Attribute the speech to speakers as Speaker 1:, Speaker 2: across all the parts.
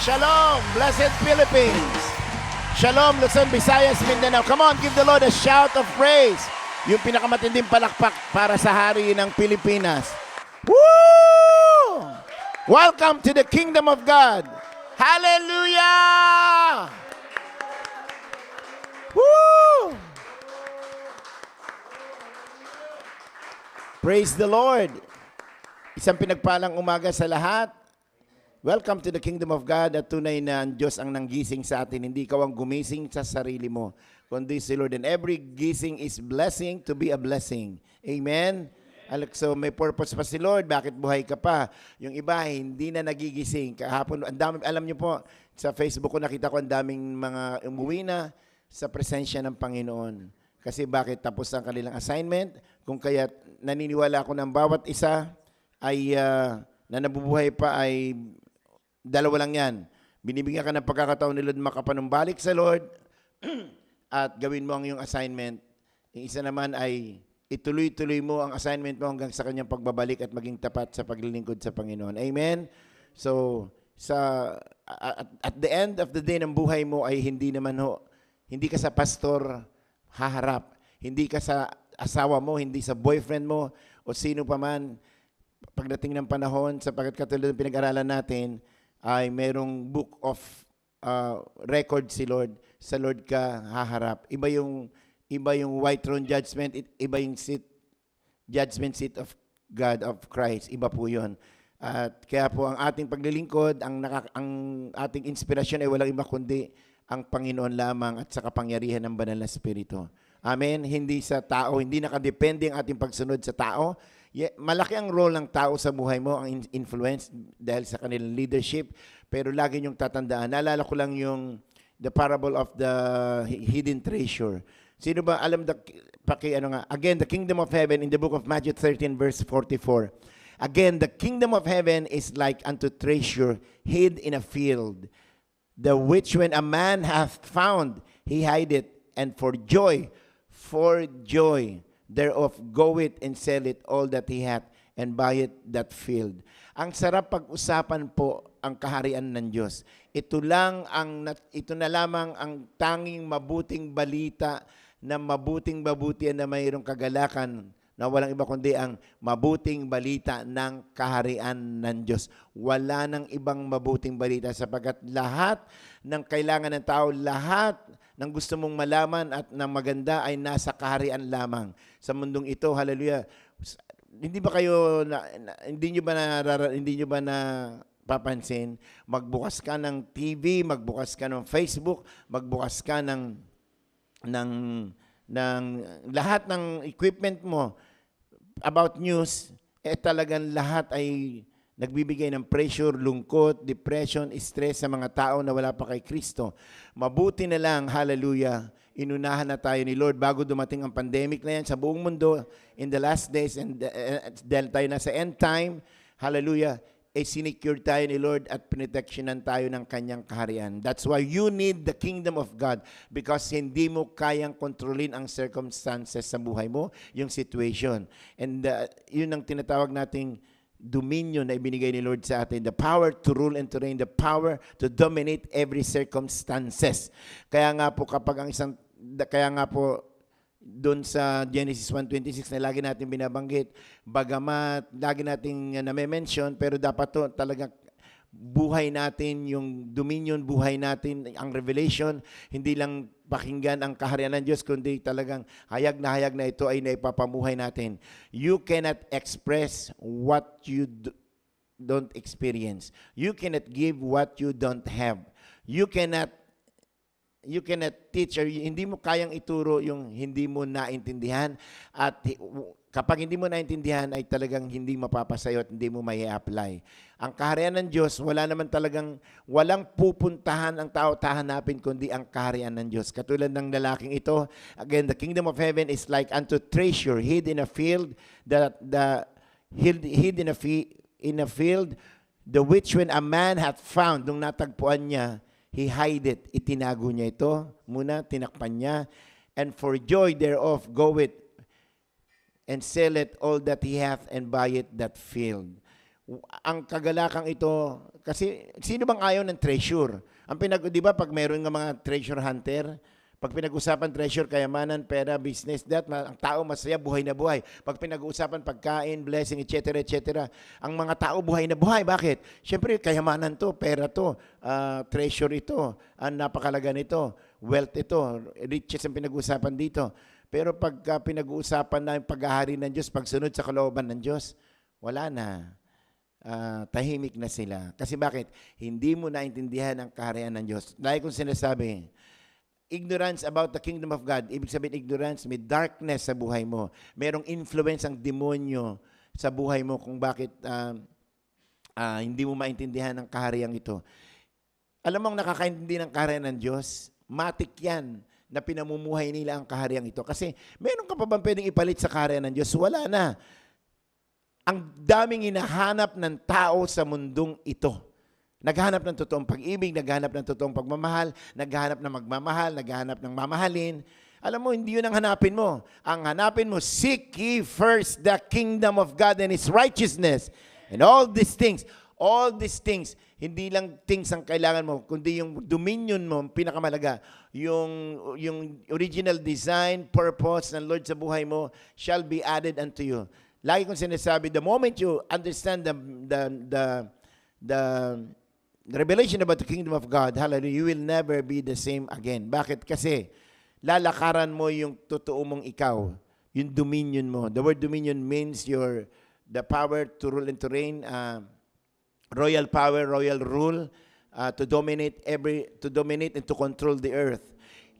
Speaker 1: Shalom, blessed Philippines. Shalom, Luzon, Visayas, Mindanao. Come on, give the Lord a shout of praise. Yung pinakamatinding palakpak para sa hari ng Pilipinas. Woo! Welcome to the kingdom of God. Hallelujah! Woo! Praise the Lord. Isang pinagpalang umaga sa lahat. Welcome to the kingdom of God at tunay na ang Diyos ang nanggising sa atin. Hindi ikaw ang gumising sa sarili mo, kundi si Lord. And every gising is blessing to be a blessing. Amen? So may purpose pa si Lord. Bakit buhay ka pa? Yung iba hindi na nagigising. Kahapon, ang dami, alam niyo po, sa Facebook ko nakita ko ang daming mga umuwi na sa presensya ng Panginoon. Kasi bakit? Tapos ang kanilang assignment. Kung kaya naniniwala ako ng bawat isa ay na nabubuhay pa ay dalawa lang yan. Binibigyan ka ng pagkakataon ni Lord makapanumbalik sa Lord at gawin mo ang iyong assignment. Yung isa naman ay ituloy-tuloy mo ang assignment mo hanggang sa kanyang pagbabalik at maging tapat sa paglilingkod sa Panginoon. Amen? So, at the end of the day ng buhay mo ay hindi ka sa pastor haharap. Hindi ka sa asawa mo, hindi sa boyfriend mo o sino pa man. Pagdating ng panahon, sapagkat katulad ng pinag-aralan natin, ay merong book of record si Lord. Sa Lord ka haharap. Iba yung white throne judgment, iba yung judgment seat of God, of Christ. Iba po yun. At kaya po ang ating paglilingkod, ang ating inspirasyon ay walang iba kundi ang Panginoon lamang at sa kapangyarihan ng Banal na Espiritu. Amen? Hindi sa tao, hindi nakadepende ang ating pagsunod sa tao. Malaki ang role ng tao sa buhay mo, ang influence dahil sa kanilang leadership. Pero lagi niyong tatandaan. Naalala ko lang the parable of the hidden treasure. Sino ba alam again, the kingdom of heaven in the book of Matthew 13 verse 44. Again, the kingdom of heaven is like unto treasure hid in a field, the which when a man hath found, he hide it, and for joy thereof goeth and sell it all that he hath and buy it that field. Ang sarap pag-usapan po ang kaharian ng Diyos. Ito na lamang ang tanging mabuting balita na mabuting-babutian na mayroong kagalakan na walang iba kundi ang mabuting balita ng kaharian ng Diyos. Wala nang ibang mabuting balita sapagkat lahat ng kailangan ng tao, lahat ng gusto mong malaman at ng maganda ay nasa kaharian lamang. Sa mundong ito, hallelujah. Hindi nyo ba papansin, magbukas ka ng TV, magbukas ka ng Facebook, magbukas ka ng lahat ng equipment mo about news, talagang lahat ay nagbibigay ng pressure, lungkot, depression, stress sa mga tao na wala pa kay Kristo. Mabuti na lang, hallelujah, inunahan na tayo ni Lord bago dumating ang pandemic na yan sa buong mundo in the last days and dahil tayo nasa end time, hallelujah, sinecure tayo ni Lord at pinrotectionan tayo ng kanyang kaharian. That's why you need the kingdom of God because hindi mo kayang kontrolin ang circumstances sa buhay mo, yung situation. And yun ang tinatawag nating dominion na ibinigay ni Lord sa atin, the power to rule and to reign, the power to dominate every circumstances. Kaya nga po doon sa Genesis 1:26 na lagi natin binabanggit, bagamat lagi nating na-mention, pero dapat to talaga buhay natin, yung dominion, buhay natin, ang revelation, hindi lang pakinggan ang kaharian ng Diyos, kundi talagang hayag na ito ay naipapamuhay natin. You cannot express what you don't experience. You cannot give what you don't have. You cannot teach or hindi mo kayang ituro yung hindi mo naintindihan at kapag hindi mo naintindihan ay talagang hindi mapapasayo at hindi mo may apply. Ang kaharian ng Diyos, walang pupuntahan ang tao tahanapin kundi ang kaharian ng Diyos. Katulad ng lalaking ito, again, the kingdom of heaven is like unto treasure hid in a field, hid in a field, the which when a man hath found, nung natagpuan niya, he hide it. Itinago niya ito. Muna, tinakpan niya. And for joy thereof goeth and sell it all that he hath and buy it that field. Ang kagalakang ito, kasi sino bang ayaw ng treasure? Di ba pag meron ng mga treasure hunter, pag pinag-usapan treasure, kayamanan, pera, business, ang tao masaya, buhay na buhay. Pag pinag-usapan pagkain, blessing, etc., etc., ang mga tao buhay na buhay. Bakit? Siyempre, kayamanan to, pera to, treasure ito, ang napakalaga nito, wealth ito, riches ang pinag-usapan dito. Pero pagka pinag-uusapan na yung paghahari ng Diyos, pagsunod sa kalooban ng Diyos, wala na. Tahimik na sila. Kasi bakit? Hindi mo naintindihan ang kaharian ng Diyos. Dahil kung sinasabi, ignorance about the kingdom of God, ibig sabihin ignorance, may darkness sa buhay mo. Merong influence ang demonyo sa buhay mo kung bakit hindi mo maintindihan ang kaharian ito. Alam mo ang nakakaintindi ng kaharian ng Diyos? Matik yan na pinamumuhay nila ang kaharian ito. Kasi meron ka pa bang pwedeng ipalit sa kaharian ng Diyos? Wala na. Ang daming hinahanap ng tao sa mundong ito. Naghahanap ng totoong pag-ibig, naghahanap ng totoong pagmamahal, naghahanap ng magmamahal, naghahanap ng mamahalin. Alam mo, hindi yun ang hanapin mo. Ang hanapin mo, seek ye first the kingdom of God and His righteousness. And all these things, hindi lang things ang kailangan mo, kundi yung dominion mo, pinakamalaga, yung original design, purpose ng Lord sa buhay mo shall be added unto you. Lagi kong sinasabi, the moment you understand the revelation about the kingdom of God, hallelujah, you will never be the same again. Bakit? Kasi lalakaran mo yung totoo mong ikaw, yung dominion mo. The word dominion means the power to rule and to reign, royal power, royal rule, to dominate and to control the earth.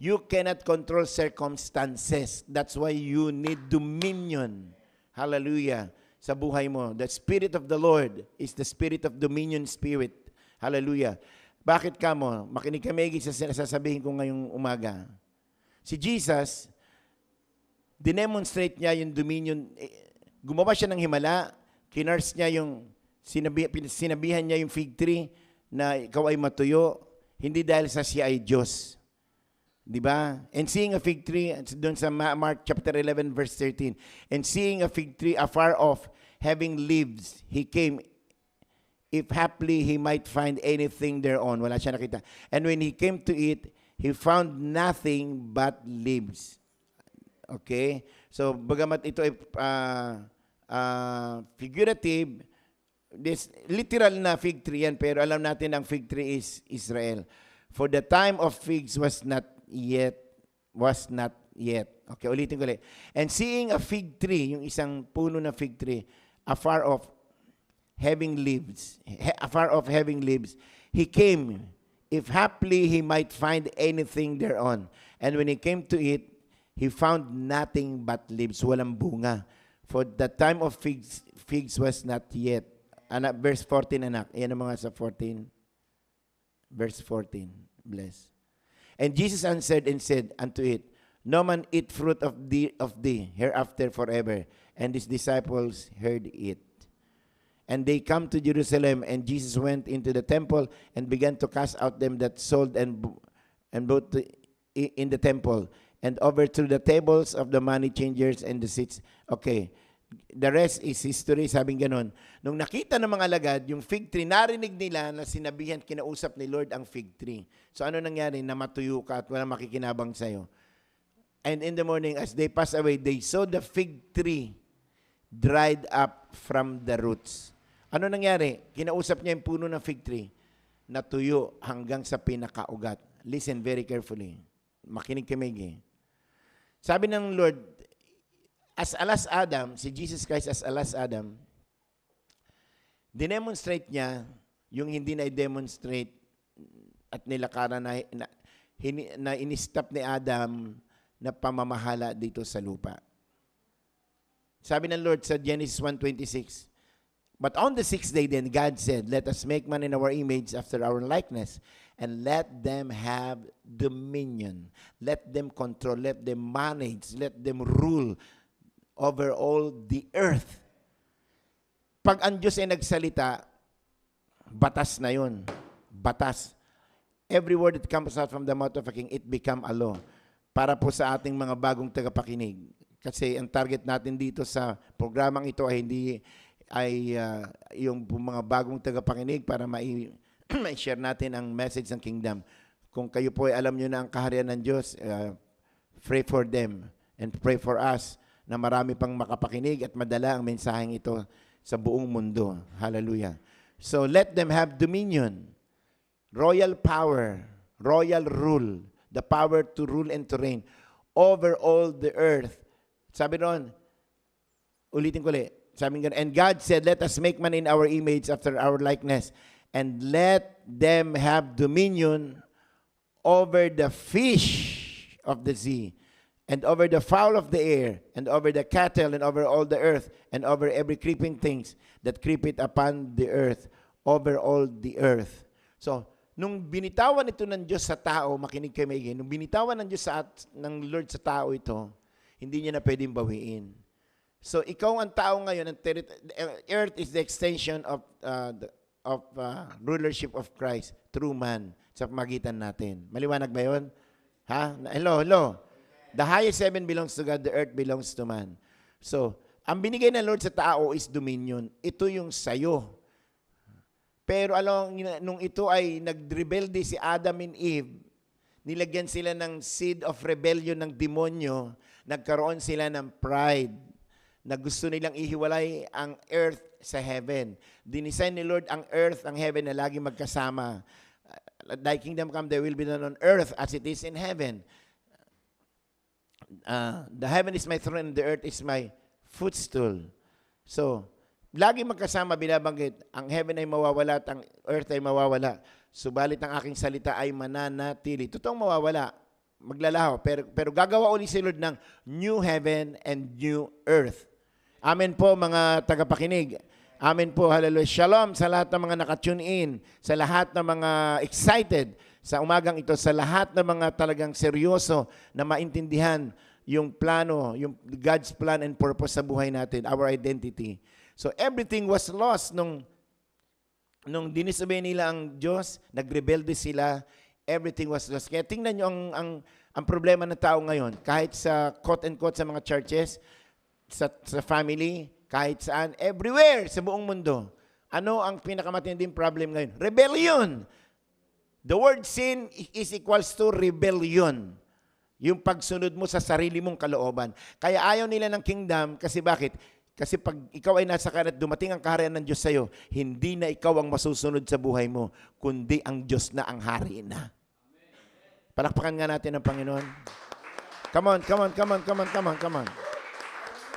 Speaker 1: You cannot control circumstances. That's why you need dominion. Hallelujah. Sa buhay mo. The Spirit of the Lord is the Spirit of dominion spirit. Hallelujah. Bakit ka mo? Makinig ka maigi sa sasabihin ko ngayong umaga. Si Jesus, dinemonstrate niya yung dominion. Gumawa siya ng himala, kinurse niya yung, sinabihan niya yung fig tree na ikaw ay matuyo, hindi dahil sa siya ay Diyos. Diba? And seeing a fig tree, doon sa Mark chapter 11 verse 13, and seeing a fig tree afar off, having leaves, he came, if haply he might find anything thereon. Wala siya nakita. And when he came to it, he found nothing but leaves. Okay? So, bagamat ito ay figurative, this literal na fig tree yan, pero alam natin ang fig tree is Israel. For the time of figs was not yet. Okay, ulitin ko ulit. And seeing a fig tree, yung isang puno na fig tree, afar off, having leaves, he came, if haply he might find anything thereon. And when he came to it, he found nothing but leaves, walang bunga. For the time of figs was not yet. Verse 14, anak. Yan ang mga sa 14. Verse 14. Bless. And Jesus answered and said unto it, no man eat fruit of thee hereafter forever. And his disciples heard it. And they come to Jerusalem, and Jesus went into the temple and began to cast out them that sold and bought in the temple, and overthrew the tables of the money changers and the seats. Okay, the rest is history, sabing ganon. Nung nakita ng mga alagad, yung fig tree, narinig nila na sinabihan, kinausap ni Lord ang fig tree. So ano nangyari? Na matuyo ka at walang makikinabang sa'yo. And in the morning, as they passed away, they saw the fig tree dried up from the roots. Ano nangyari? Kinausap niya yung puno ng fig tree, natuyo hanggang sa pinakaugat. Listen very carefully. Makinig ka maigi. Sabi ng Lord, as alas Adam, si Jesus Christ as alas Adam, dinemonstrate niya yung hindi na i-demonstrate at nilakaran na in-stop ni Adam na pamamahala dito sa lupa. Sabi ng Lord sa Genesis 1:26, but on the sixth day then God said, let us make man in our image after our likeness, and let them have dominion. Let them control, let them manage, let them rule over all the earth. Pag ang Diyos ay nagsalita, batas na yun. Batas. Every word that comes out from the mouth of a king, it become a law. Para po sa ating mga bagong tagapakinig. Kasi ang target natin dito sa programang ito ay hindi ay yung mga bagong tagapakinig para ma-share natin ang message ng kingdom. Kung kayo po ay alam nyo na ang kaharian ng Diyos, pray for them and pray for us na marami pang makapakinig at madala ang mensaheng ito sa buong mundo. Hallelujah. So let them have dominion, royal power, royal rule, the power to rule and to reign over all the earth. Sabi noon, ulitin ko ulit, sabi nga, and God said, let us make man in our image after our likeness, and let them have dominion over the fish of the sea, and over the fowl of the air, and over the cattle, and over all the earth, and over every creeping things that creepeth upon the earth, over all the earth. So, nung binitawan ito ng Diyos sa tao, makinig kayo maigi, nung binitawan ng Diyos ng Lord sa tao ito, hindi niya na pwedeng bawiin. So, ikaw ang tao ngayon, earth is the extension of rulership of Christ through man sa pamagitan natin. Maliwanag ba yun? Ha? Hello. The highest heaven belongs to God, the earth belongs to man. So, ang binigay ng Lord sa tao is dominion. Ito yung sayo. Pero nung ito ay nag-rebelde si Adam and Eve, nilagyan sila ng seed of rebellion ng demonyo, nagkaroon sila ng pride, na gusto nilang ihiwalay ang earth sa heaven. Dinisign ni Lord ang earth, ang heaven na lagi magkasama. Thy kingdom come, thy will be done on earth as it is in heaven. The heaven is my throne and the earth is my footstool. So, lagi magkasama, binabanggit, ang heaven ay mawawala at ang earth ay mawawala. Subalit ang aking salita ay mananatili. Totoong mawawala, maglalaho. Pero gagawa ulit si Lord ng new heaven and new earth. Amen po mga tagapakinig. Amen po, hallelujah. Shalom sa lahat ng mga nakatune in, sa lahat ng mga excited sa umagang ito, sa lahat ng mga talagang seryoso na maintindihan yung plano, yung God's plan and purpose sa buhay natin, our identity. So everything was lost nung dinisobey nila ang Diyos, nagrebelde sila, everything was lost. Kaya tingnan nyo ang problema ng tao ngayon, kahit sa quote-unquote sa mga churches, sa family, kahit saan, everywhere sa buong mundo. Ano ang pinakamatinding problem ngayon? Rebellion. The word sin is equals to rebellion. Yung pagsunod mo sa sarili mong kalooban. Kaya ayaw nila ng kingdom kasi bakit? Kasi pag ikaw ay nasa kanan at dumating ang kaharian ng Diyos sa'yo, hindi na ikaw ang masusunod sa buhay mo, kundi ang Diyos na ang hari na. Palakpakan nga natin ang Panginoon. Come on.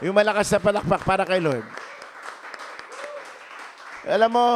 Speaker 1: Yung malakas na palakpak para kay Lord. Alam mo,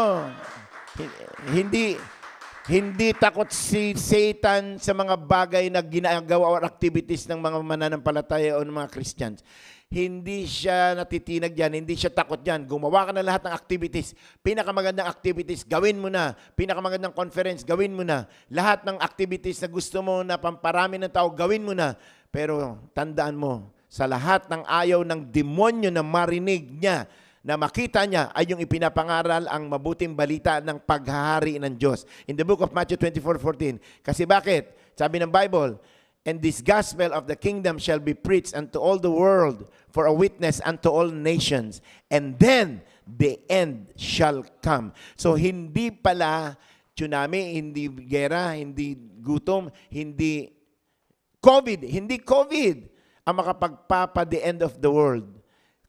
Speaker 1: hindi takot si Satan sa mga bagay na ginagawa or activities ng mga mananampalataya o ng mga Christians. Hindi siya natitinag dyan, hindi siya takot dyan. Gumawa ka na lahat ng activities. Pinakamagandang activities, gawin mo na. Pinakamagandang conference, gawin mo na. Lahat ng activities na gusto mo na pamparami ng tao, gawin mo na. Pero tandaan mo, sa lahat ng ayaw ng demonyo na marinig niya, na makita niya, ay yung ipinapangaral ang mabuting balita ng paghahari ng Diyos. In the book of Matthew 24:14. Kasi bakit? Sabi ng Bible, and this gospel of the kingdom shall be preached unto all the world for a witness unto all nations. And then the end shall come. So hindi pala tsunami, hindi gera, hindi gutom, hindi COVID ang makapagpapa the end of the world.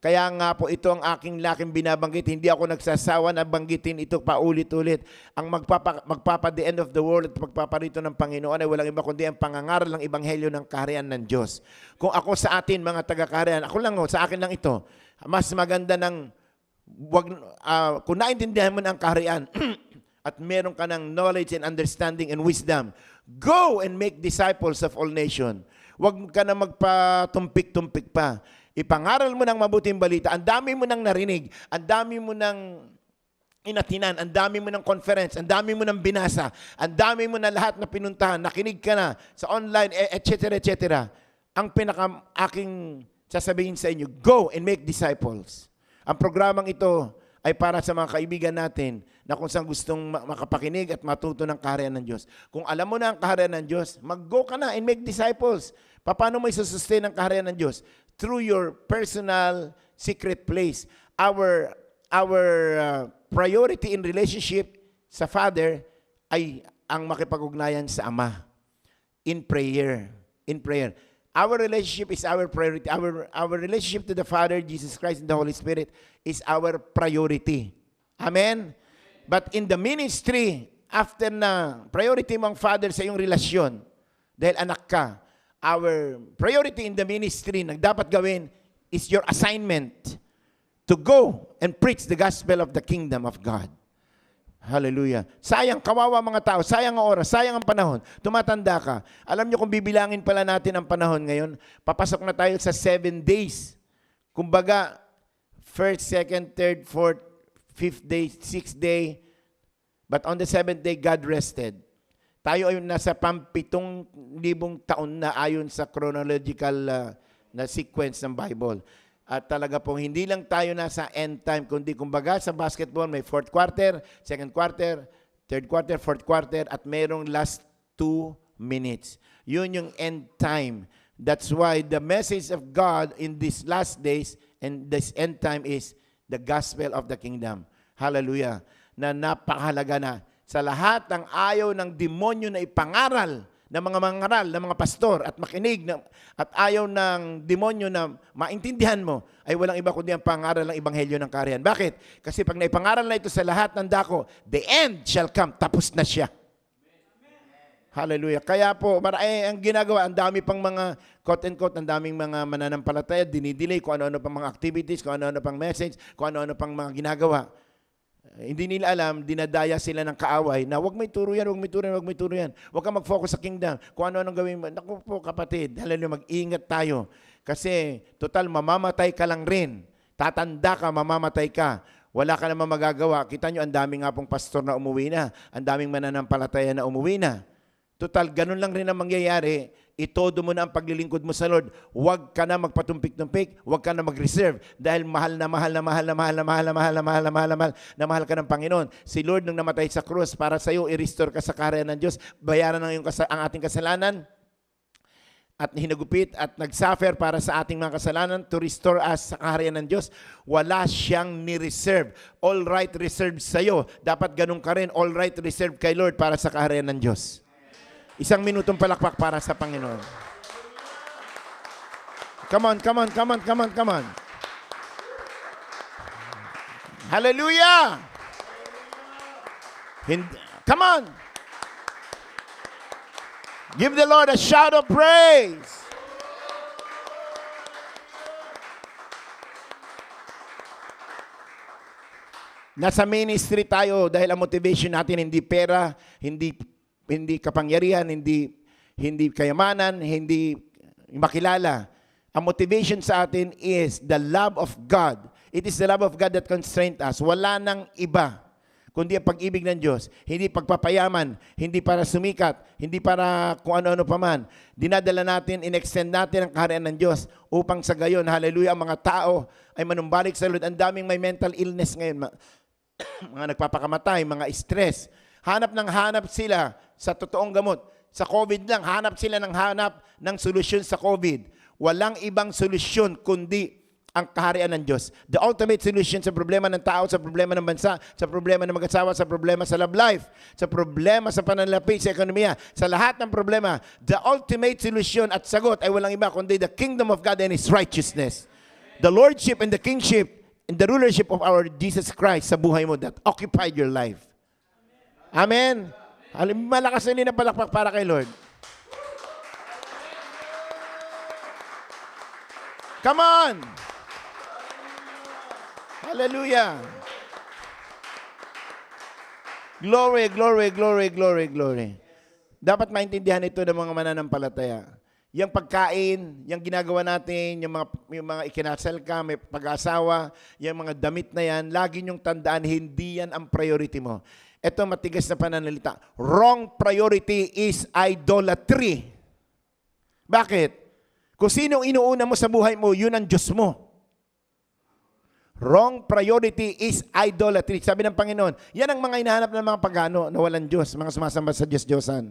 Speaker 1: Kaya nga po ito ang aking laking binabanggit. Hindi ako nagsasawa na banggitin ito paulit-ulit. Ang magpapa the end of the world at magpaparito ng Panginoon ay walang iba kundi ang pangangaral ng ebanghelyo ng kaharian ng Diyos. Kung ako sa atin mga taga-kaharian, ako lang sa akin lang ito, mas maganda ng kung naintindihan mo na ang kaharian at meron ka ng knowledge and understanding and wisdom, go and make disciples of all nations. Huwag ka na magpatumpik-tumpik pa. Ipangaral mo ng mabuting balita. Ang dami mo nang narinig. Ang dami mo nang inatinan. Ang dami mo ng conference. Ang dami mo nang binasa. Ang dami mo na lahat na pinuntahan. Nakinig ka na sa online, etc. Ang aking sasabihin sa inyo, go and make disciples. Ang programang ito ay para sa mga kaibigan natin na kung saan gustong makapakinig at matuto ng kaharian ng Diyos. Kung alam mo na ang kaharian ng Diyos, mag-go ka na and make disciples. Paano mo isusustain ang kaharian ng Diyos? Through your personal secret place. Our our priority in relationship sa Father ay ang makipag-ugnayan sa Ama in prayer. In prayer. Our relationship is our priority. Our relationship to the Father, Jesus Christ, and the Holy Spirit is our priority. Amen? But in the ministry, after na priority mo ang Father sa iyong relasyon, dahil anak ka, our priority in the ministry na dapat gawin is your assignment to go and preach the gospel of the kingdom of God. Hallelujah. Sayang, kawawa mga tao, sayang ang oras, sayang ang panahon. Tumatanda ka. Alam niyo kung bibilangin pala natin ang panahon ngayon, papasok na tayo sa 7 days. Kumbaga, 1st, 2nd, 3rd, 4th, 5th day, 6th day. But on the 7th day, God rested. Tayo ay nasa 7,000 taon na ayon sa chronological na sequence ng Bible. At talaga pong hindi lang tayo nasa end time, kundi kumbaga sa basketball may 4th quarter, 2nd quarter, 3rd quarter, 4th quarter, at mayroong last 2 minutes. Yun yung end time. That's why the message of God in these last days and this end time is the gospel of the kingdom. Hallelujah. Na napakahalaga na sa lahat ng ayaw ng demonyo na ipangaral ng mga mangaral, ng mga pastor at makinig at ayaw ng demonyo na maintindihan mo ay walang iba kundi ang pangaral ng ebanghelyo ng kaharian. Bakit? Kasi pag naipangaral na ito sa lahat ng dako, the end shall come. Tapos na siya. Hallelujah. Kaya po, ang ginagawa, ang dami pang mga quote-unquote, ang daming mga mananampalataya, dinidelay kung ano-ano pang mga activities, kung ano-ano pang message, kung ano-ano pang mga ginagawa. Hindi nila alam, dinadaya sila ng kaaway na wag mo ituro yan, wag mo ituro yan, wag mo ituro yan. Huwag ka mag-focus sa kingdom. Kung ano-anong gawin mo. Naku po kapatid, hallelujah, mag-ingat tayo. Kasi total, mamamatay ka lang rin. Tatanda ka, mamamatay ka. Wala ka naman magagawa. Kita nyo, ang daming nga pong pastor na umuwi na. Ang daming mananampalataya na umuwi na. Total, ganun lang rin ang mangyayari. Itodo mo na ang paglilingkod mo sa Lord. Huwag ka na magpatumpik-tumpik. Huwag ka na mag-reserve. Dahil mahal ka ng Panginoon. Si Lord nung namatay sa krus para sa iyo, i-restore ka sa kaharian ng Diyos. Bayaran ang ating kasalanan. At hinagupit at nag-suffer para sa ating mga kasalanan to restore us sa kaharian ng Diyos. Wala siyang ni-reserve. All right reserved sa iyo. Dapat ganun ka rin. All right reserved kay Lord para sa kaharian ng Diyos. Isang minutong palakpak para sa Panginoon. Come on, come on, come on, come on, come on. Hallelujah! Come on! Give the Lord a shout of praise. Nasa ministry tayo dahil ang motivation natin hindi pera, hindi kapangyarihan, hindi kayamanan, hindi makilala. Ang motivation sa atin is the love of God. It is the love of God that constrains us. Wala nang iba, kundi ang pag-ibig ng Diyos. Hindi pagpapayaman, hindi para sumikat, hindi para kung ano-ano pa man. Dinadala natin, in-extend natin ang kaharian ng Diyos upang sa gayon, hallelujah, ang mga tao ay manumbalik sa Lord. Ang daming may mental illness ngayon, mga nagpapakamatay, mga stress. Hanap sila sa totoong gamot. Sa COVID lang, hanap ng solusyon sa COVID. Walang ibang solusyon kundi ang kaharian ng Diyos. The ultimate solution sa problema ng tao, sa problema ng bansa, sa problema ng mag-asawa, sa problema sa love life, sa problema sa pananalapi, sa ekonomiya, sa lahat ng problema, the ultimate solution at sagot ay walang iba kundi the kingdom of God and His righteousness. The lordship and the kingship and the rulership of our Jesus Christ sa buhay mo that occupied your life. Amen. Malakas na palakpak para kay Lord. Come on. Hallelujah. Glory, glory, glory, glory, glory. Dapat maintindihan ito ng mga mananampalataya. Yung pagkain, yung ginagawa natin, yung mga ikinasal ka, may pag-asawa, yung mga damit na yan, lagi niyong tandaan, hindi yan ang priority mo. Ito matigas na pananalita. Wrong priority is idolatry. Bakit? Kung sinong inuuna mo sa buhay mo, yun ang Diyos mo. Wrong priority is idolatry. Sabi ng Panginoon, yan ang mga hinahanap ng mga pagano na walang Diyos, mga sumasamba sa Diyos-Diyosan.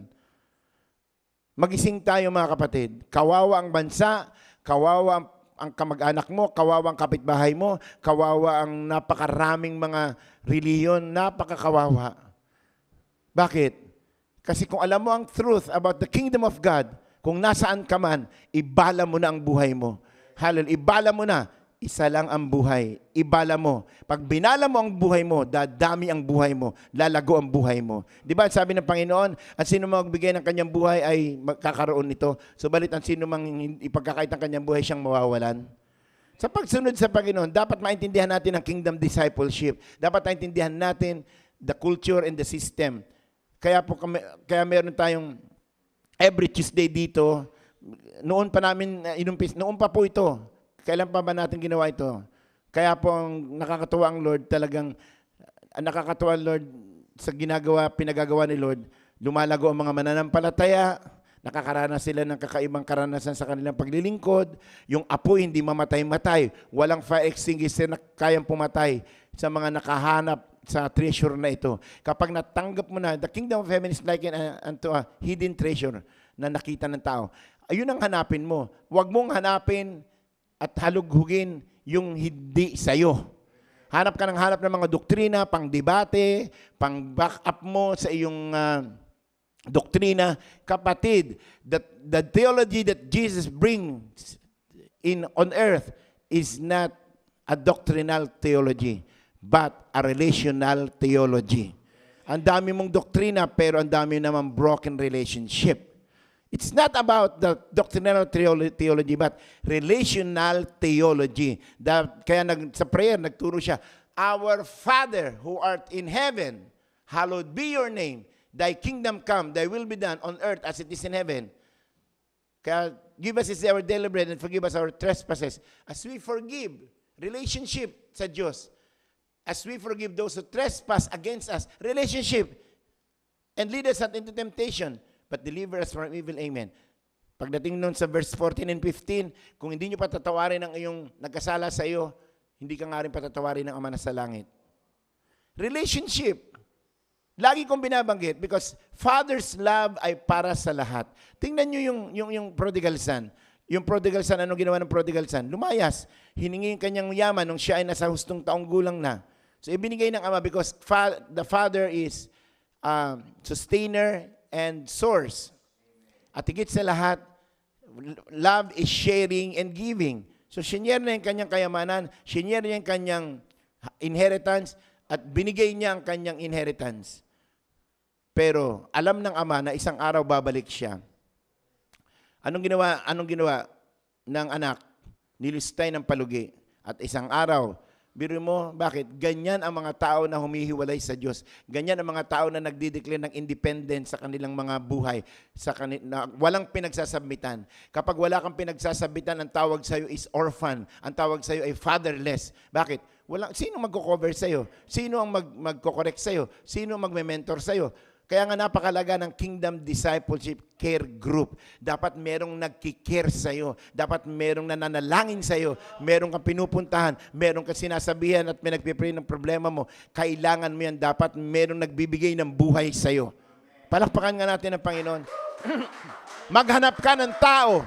Speaker 1: Magising tayo mga kapatid. Kawawa ang bansa, kawawa ang kamag-anak mo, kawawa ang kapitbahay mo, kawawa ang napakaraming mga reliyon, napakakawawa. Bakit? Kasi kung alam mo ang truth about the kingdom of God, kung nasaan ka man, ibala mo na ang buhay mo. Hallelujah. Ibala mo na. Isa lang ang buhay. Ibala mo. Pag binala mo ang buhay mo, dadami ang buhay mo. Lalago ang buhay mo. Di ba sabi ng Panginoon, ang sino magbigay ng kanyang buhay ay magkakaroon nito. Subalit ang sino mang ipagkakait ng kanyang buhay siyang mawawalan. Sa pagsunod sa Panginoon, dapat maintindihan natin ang kingdom discipleship. Dapat maintindihan natin the culture and the system. Kaya meron tayong every Tuesday dito, noon pa po ito. Kailan pa ba natin ginawa ito? Kaya po ang nakakatuwa ang Lord, talagang nakakatuwa ang Lord sa pinagagawa ni Lord. Lumalago ang mga mananampalataya, nakakaranas sila ng kakaibang karanasan sa kanilang paglilingkod. Yung apoy hindi mamatay-matay. Walang fire extinguisher na kayang pumatay sa mga nakahanap sa treasure na ito. Kapag natanggap mo na, the kingdom of heaven is like unto a hidden treasure na nakita ng tao. Ayun ang hanapin mo. Huwag mong hanapin at halughugin yung hindi sa'yo. Hanap ka ng mga doktrina, pang debate, pang back up mo sa iyong doktrina. Kapatid, the theology that Jesus brings on earth is not a doctrinal theology, but a relational theology. Ang dami mong doktrina, pero ang dami naman broken relationship. It's not about the doctrinal theology, but relational theology. Kaya sa prayer, nagturo siya, Our Father who art in heaven, hallowed be your name. Thy kingdom come, thy will be done on earth as it is in heaven. Kaya give us this our daily bread and forgive us our trespasses. As we forgive, relationship sa Diyos. As we forgive those who trespass against us, relationship. And lead us not into temptation, but deliver us from evil. Amen. Pagdating nun sa verse 14 and 15, kung hindi nyo patatawarin ang iyong nagkasala sa iyo, hindi ka nga rin patatawarin ng Ama na sa langit. Relationship. Lagi kong binabanggit because Father's love ay para sa lahat. Tingnan nyo yung prodigal son. Yung prodigal son, anong ginawa ng prodigal son? Lumayas. Hiningi yung kanyang yaman nung siya ay nasa hustong taong gulang na. So ibinigay ng Ama because the Father is sustainer and source. At higit sa lahat, love is sharing and giving. So, shinare na yung kanyang kayamanan, shinare niya yung kanyang inheritance, at binigay niya ang kanyang inheritance. Pero, alam ng Ama na isang araw babalik siya. Anong ginawa ng anak? Nilistay ng palugi. At isang araw, biro mo, bakit? Ganyan ang mga tao na humihiwalay sa Diyos. Ganyan ang mga tao na nagdideclare ng independence sa kanilang mga buhay. Na walang pinagsasubmitan. Kapag wala kang pinagsasubmitan, ang tawag sa'yo is orphan. Ang tawag sa'yo ay fatherless. Bakit? Sino magko-cover sa'yo? Sino ang magko-correct sa'yo? Sino ang magme-mentor sa'yo? Kaya nga napakalaga ng Kingdom Discipleship Care Group. Dapat merong nagkikare sa'yo. Dapat merong nananalangin sa'yo. Merong kang pinupuntahan. Merong kang sinasabihan at may nagpipray ng problema mo. Kailangan mo yan. Dapat merong nagbibigay ng buhay sa'yo. Palakpakan nga natin ang Panginoon. Maghanap ka ng tao.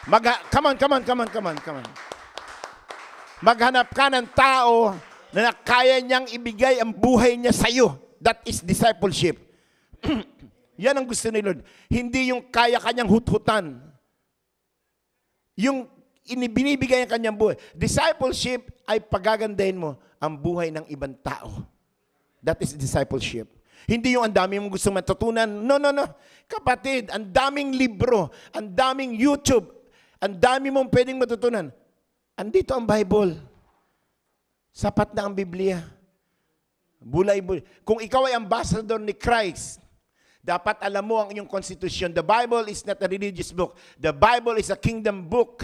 Speaker 1: Come on. Maghanap ka ng tao na kaya niyang ibigay ang buhay niya sa'yo. That is discipleship. Yan ang gusto ni Lord. Hindi yung kaya kanyang hut-hutan. Yung binibigay ang kanyang buhay. Discipleship ay pagagandahin mo ang buhay ng ibang tao. That is discipleship. Hindi yung ang dami mong gusto matutunan. No. Kapatid, ang daming libro, ang daming YouTube, ang dami mong pwedeng matutunan. Andito ang Bible. Sapat na ang Biblia. Bulay-bulay. Kung ikaw ay ambassador ni Christ, dapat alam mo ang iyong konstitusyon. The Bible is not a religious book. The Bible is a kingdom book.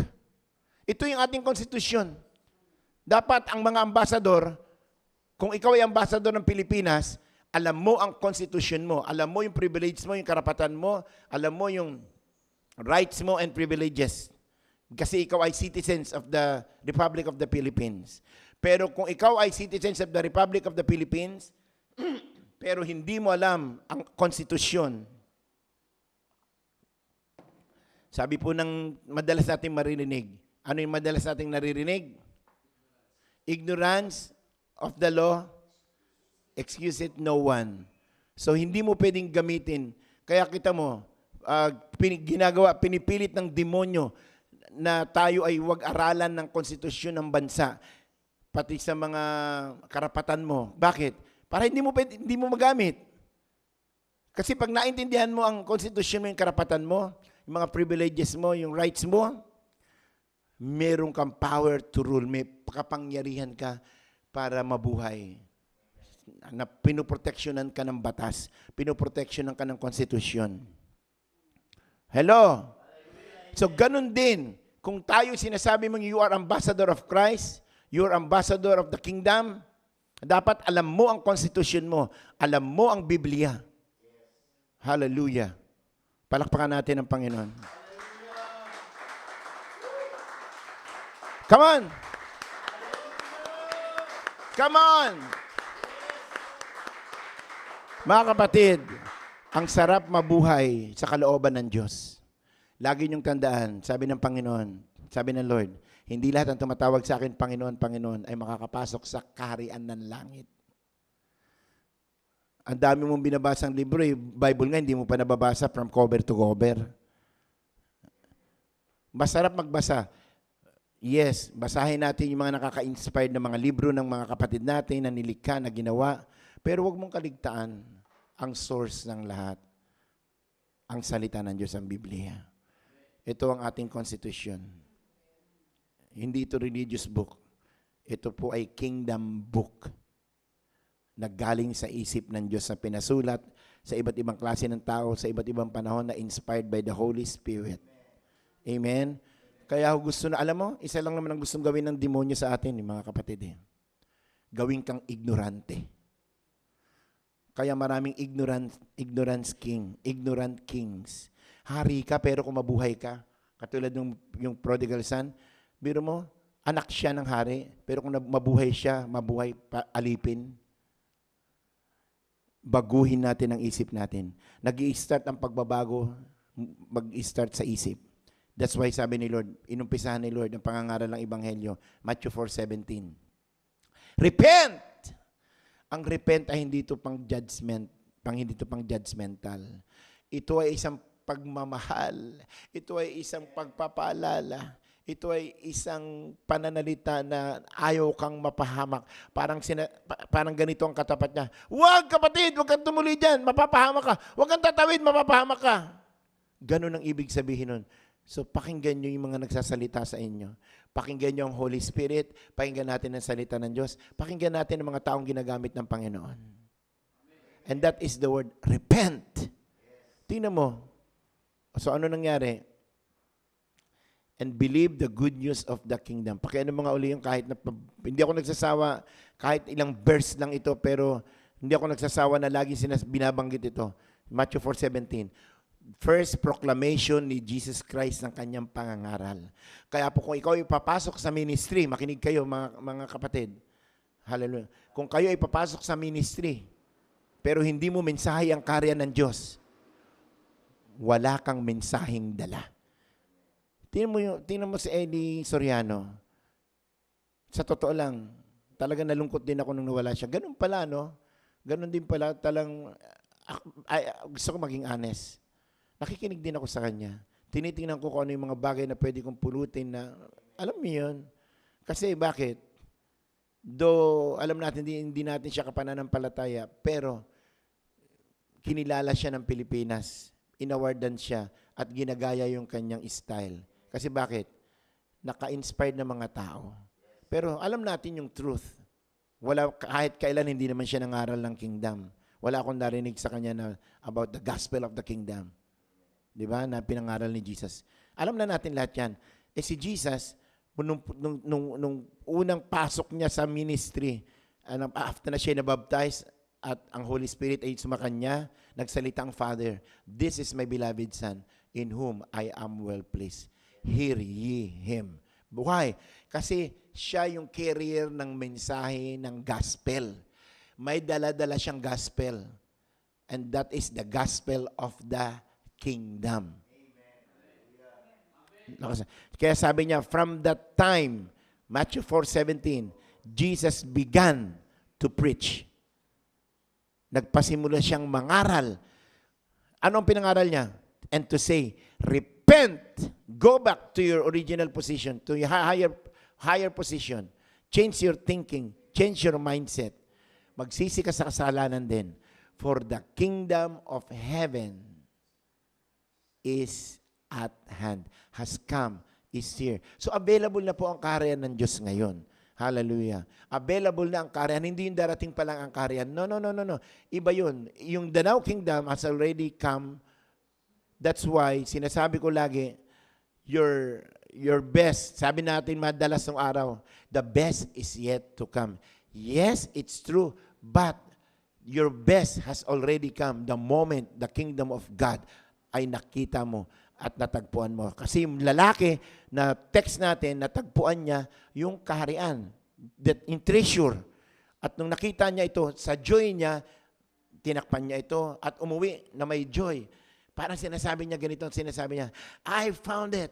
Speaker 1: Ito yung ating konstitusyon. Dapat ang mga ambassador, kung ikaw ay ambassador ng Pilipinas, alam mo ang konstitusyon mo. Alam mo yung privilege mo, yung karapatan mo. Alam mo yung rights mo and privileges. Kasi ikaw ay citizens of the Republic of the Philippines. Pero kung ikaw ay citizens of the Republic of the Philippines, pero hindi mo alam ang konstitusyon, Sabi po ng madalas nating maririnig. Ano yung madalas nating naririnig? Ignorance of the law, excuse it no one. So hindi mo pwedeng gamitin. Kaya kita mo, pinipilit ng demonyo na tayo ay huwag aralan ng konstitusyon ng bansa, pati sa mga karapatan mo. Bakit? Para hindi mo magamit. Kasi pag naintindihan mo ang konstitusyon mo, yung karapatan mo, yung mga privileges mo, yung rights mo, meron kang power to rule. May kapangyarihan ka para mabuhay. Na pinoproteksyonan ka ng batas. Pinoproteksyonan ka ng konstitusyon. Hello? So, ganun din. Kung tayo sinasabi mong you are ambassador of Christ, you are ambassador of the kingdom, dapat alam mo ang konstitusyon mo. Alam mo ang Biblia. Hallelujah. Palakpakan natin ang Panginoon. Come on! Come on! Mga kapatid, ang sarap mabuhay sa kalooban ng Diyos. Lagi niyong tandaan, sabi ng Panginoon, sabi ng Lord, hindi lahat ng tumatawag sa akin, Panginoon, Panginoon, ay makakapasok sa kaharian ng langit. Ang dami mong binabasang libro, Bible nga, hindi mo pa nababasa from cover to cover. Masarap magbasa. Yes, basahin natin yung mga nakaka-inspired na mga libro ng mga kapatid natin na nilikha, na ginawa. Pero huwag mong kaligtaan ang source ng lahat. Ang salita ng Diyos, ang Biblia. Ito ang ating constitution. Hindi ito religious book. Ito po ay kingdom book na galing sa isip ng Diyos na pinasulat sa iba't ibang klase ng tao, sa iba't ibang panahon na inspired by the Holy Spirit. Amen? Kaya gusto na, alam mo, isa lang naman ang gustong gawin ng demonyo sa atin, mga kapatid. Gawin kang ignorante. Kaya maraming ignorant kings. Hari ka pero kung mabuhay ka, katulad yung prodigal son, biro mo, anak siya ng hari, pero kung mabuhay siya, alipin. Baguhin natin ang isip natin. Nag-i-start ang pagbabago, mag-i-start sa isip. That's why sabi ni Lord, inumpisahan ni Lord ang pangangaral ng Ebanghelyo, Matthew 4:17. Repent! Ang repent ay hindi ito pang judgmental. Ito ay isang pagmamahal. Ito ay isang pagpapaalala. Ito ay isang pananalita na ayaw kang mapahamak. Parang ganito ang katapat niya. Huwag kapatid, huwag kang tumuloy dyan, mapapahamak ka. Huwag kang tatawid, mapapahamak ka. Ganun ang ibig sabihin nun. So pakinggan nyo yung mga nagsasalita sa inyo. Pakinggan nyo ang Holy Spirit. Pakinggan natin ang salita ng Diyos. Pakinggan natin ang mga taong ginagamit ng Panginoon. And that is the word, repent. Tingnan mo. So ano nangyari? And believe the good news of the kingdom. Pakiano mga uli yung kahit na, hindi ako nagsasawa, kahit ilang verse lang ito, pero hindi ako nagsasawa na lagi binabanggit ito. Matthew 4:17. First proclamation ni Jesus Christ ng kanyang pangangaral. Kaya po kung ikaw ay papasok sa ministry, makinig kayo mga kapatid. Hallelujah. Kung kayo ay papasok sa ministry, pero hindi mo mensahe ang karya ng Diyos, wala kang mensaheng dala. Tingnan mo si Eddie Soriano. Sa totoo lang, talaga nalungkot din ako nung nawala siya. Ganun pala, no? Ganun din pala, gusto ko maging honest. Nakikinig din ako sa kanya. Tinitingnan ko kung ano yung mga bagay na pwede kong pulutin na, alam mo yun. Kasi bakit? Though, alam natin, hindi natin siya kapananampalataya, pero kinilala siya ng Pilipinas. Inawardan siya at ginagaya yung kanyang style. Kasi bakit? Naka-inspired na mga tao. Pero alam natin yung truth. Kahit kailan hindi naman siya nangaral ng kingdom. Wala akong narinig sa kanya na about the gospel of the kingdom. Di ba? Na pinangaral ni Jesus. Alam na natin lahat yan. Si Jesus, nung unang pasok niya sa ministry, after na siya nabaptize at ang Holy Spirit ay sumakanya, nagsalita ang Father, "This is my beloved Son, in whom I am well pleased. Hear ye Him." Why? Kasi siya yung carrier ng mensahe ng gospel. May dala-dala siyang gospel. And that is the gospel of the kingdom. Kaya sabi niya, from that time, Matthew 4:17, Jesus began to preach. Nagpasimula siyang mangaral. Anong pinangaral niya? And to say, repent, go back to your original position, to your higher position. Change your thinking, change your mindset. Magsisi ka sa kasalanan din. For the kingdom of heaven is at hand, has come, is here. So available na po ang kaharian ng Diyos ngayon. Hallelujah. Available na ang kaharian. Hindi yung darating pa lang ang kaharian. No. Iba yun. Yung the now kingdom has already come. That's why, sinasabi ko lagi, your best, sabi natin madalas ng araw, the best is yet to come. Yes, it's true, but your best has already come the moment the kingdom of God ay nakita mo at natagpuan mo. Kasi yung lalaki na text natin, natagpuan niya yung kaharian, that in treasure. At nung nakita niya ito, sa joy niya, tinakpan niya ito at umuwi na may joy. Parang sinasabi niya ganito, sinasabi niya, I found it.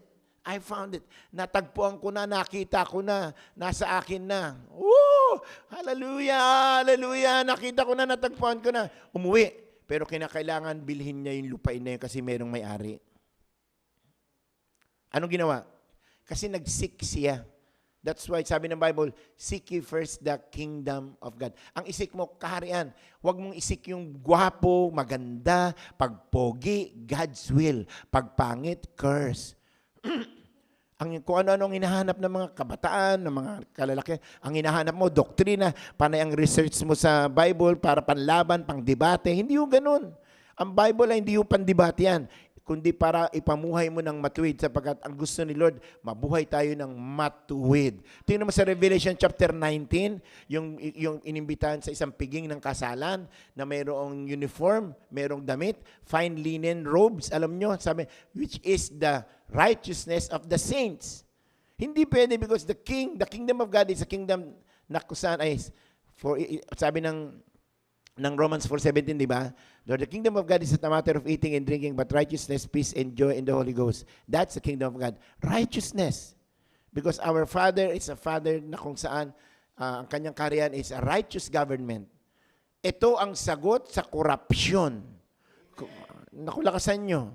Speaker 1: Natagpuan ko na, nakita ko na, nasa akin na. Woo! Hallelujah! Hallelujah! Nakita ko na, natagpuan ko na. Umuwi. Pero kinakailangan bilhin niya yung lupain na yun kasi merong may-ari. Anong ginawa? Kasi nag-seek siya. That's why sabi ng Bible, seek ye first the kingdom of God. Ang isik mo, kaharian. Huwag mong isik yung gwapo, maganda, pagpogi, God's will. Pagpangit, curse. Kung ano-anong hinahanap ng mga kabataan, ng mga kalalaki, ang hinahanap mo, doktrina, panay ang research mo sa Bible para panlaban, pang-debate. Hindi yung ganun. Ang Bible ay hindi yung pandebate yan, kundi para ipamuhay mo ng matuwid sapagkat ang gusto ni Lord, mabuhay tayo ng matuwid. Tingnan mo sa Revelation chapter 19, yung inimbitahan sa isang piging ng kasalan na mayroong uniform, mayroong damit, fine linen robes, alam nyo, sabi, which is the righteousness of the saints. Hindi pwede because the kingdom of God is a kingdom na kusan ay, sabi ng Romans 4:17, di ba? Lord, the kingdom of God is not a matter of eating and drinking, but righteousness, peace, and joy in the Holy Ghost. That's the kingdom of God. Righteousness. Because our Father is a Father na kung saan ang kanyang kaharian is a righteous government. Ito ang sagot sa korupsyon. Nakulakasan nyo.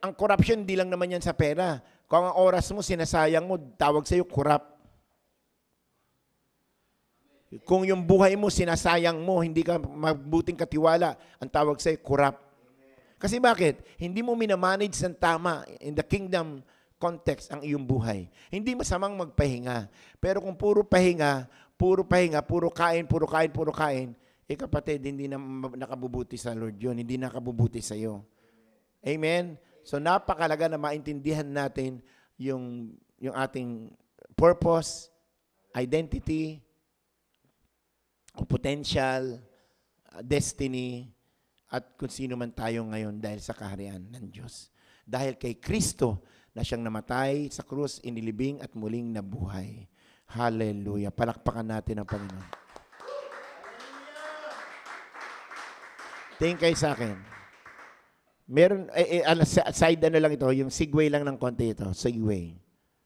Speaker 1: Ang korupsyon, hindi lang naman yan sa pera. Kung ang oras mo, sinasayang mo, tawag sa'yo, corrupt. Kung yung buhay mo, sinasayang mo, hindi ka mabuting katiwala, ang tawag sa'yo, corrupt. Kasi bakit? Hindi mo minamanage ng tama in the kingdom context ang iyong buhay. Hindi masamang magpahinga. Pero kung puro pahinga, puro kain, kapatid, hindi na nakabubuti sa Lord yun. Hindi nakabubuti sa iyo. Amen? So napakalaga na maintindihan natin yung ating purpose, identity, potential, destiny, at kung sino man tayo ngayon dahil sa kaharian ng Diyos. Dahil kay Kristo na siyang namatay sa krus, inilibing at muling nabuhay. Hallelujah. Palakpakan natin ang Panginoon. Tingin kayo sa akin. Meron, side lang ito, yung segue lang ng konti ito. Segue.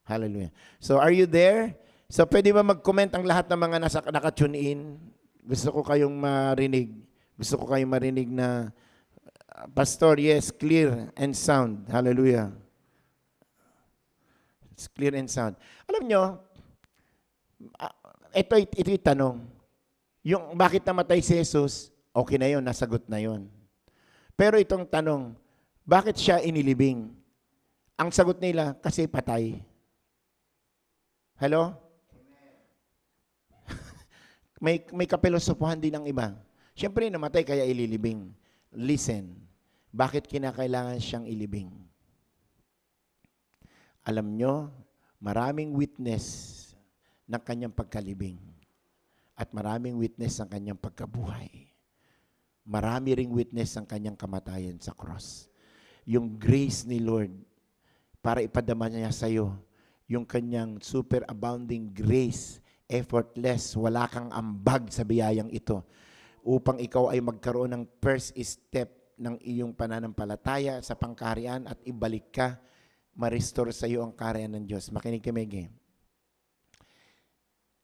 Speaker 1: Hallelujah. So, are you there? So, pwede ba mag-comment ang lahat ng mga naka-tune in? Gusto ko kayong marinig. Gusto ko kayong marinig na, Pastor, yes, clear and sound. Hallelujah. It's clear and sound. Alam nyo, ito yung tanong. Yung bakit namatay si Jesus, okay na yun, nasagot na yun. Pero itong tanong, bakit siya inilibing? Ang sagot nila, kasi patay. Hello? May kapilosopuhan din ng iba. Siyempre, namatay kaya ililibing. Listen, bakit kinakailangan siyang ilibing? Alam nyo, maraming witness ng kanyang pagkalibing at maraming witness ng kanyang pagkabuhay. Marami ring witness ng kanyang kamatayan sa cross. Yung grace ni Lord, para ipadama niya sa iyo, yung kanyang superabounding grace, effortless, wala kang ambag sa biyayang ito, upang ikaw ay magkaroon ng first step ng iyong pananampalataya sa pangkaharian at ibalik ka ma-restore sa iyo ang kaharian ng Diyos. Makinig kami, game.